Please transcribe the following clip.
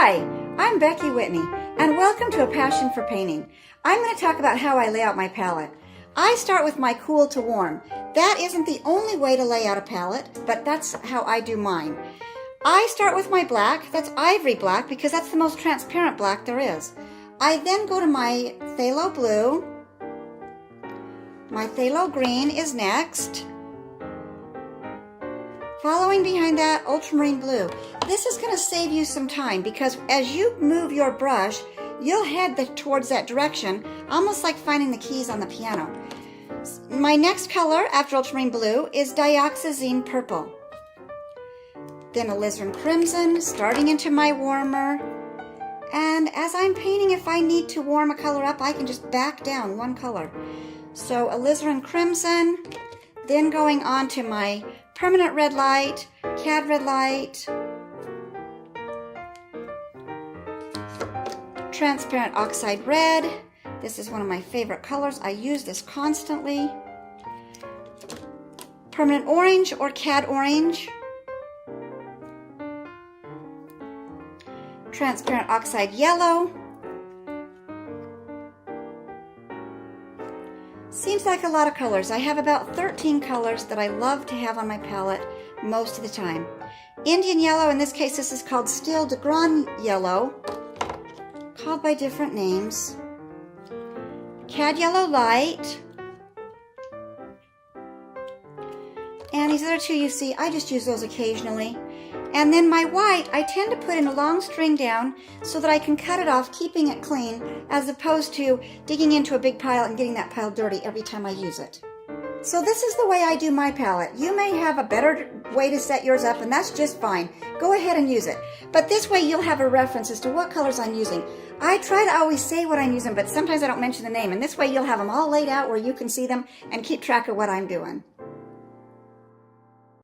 Hi, I'm Becky Whitney, and welcome to A Passion for Painting. I'm going to talk about how I lay out my palette. I start with my cool to warm. That isn't the only way to lay out a palette, but that's how I do mine. I start with my black, that's ivory black, because that's the most transparent black there is. I then go to my phthalo blue. My phthalo green is next. Following behind that, ultramarine blue. This is going to save you some time because as you move your brush, you'll head towards that direction, almost like finding the keys on the piano. My next color after ultramarine blue is dioxazine purple. Then alizarin crimson, starting into my warmer. And as I'm painting, if I need to warm a color up, I can just back down one color. So alizarin crimson, then going on to my permanent red light, cad red light, transparent oxide red. This is one of my favorite colors. I use this constantly. Permanent orange or cad orange. Transparent oxide yellow. Seems like a lot of colors. I have about 13 colors that I love to have on my palette most of the time. Indian yellow, in this case this is called Style de Grand yellow, called by different names. Cad yellow light. And these other two you see, I just use those occasionally. And then my white, I tend to put in a long string down so that I can cut it off, keeping it clean, as opposed to digging into a big pile and getting that pile dirty every time I use it. So this is the way I do my palette. You may have a better way to set yours up, and that's just fine. Go ahead and use it. But this way you'll have a reference as to what colors I'm using. I try to always say what I'm using, but sometimes I don't mention the name, and this way you'll have them all laid out where you can see them and keep track of what I'm doing.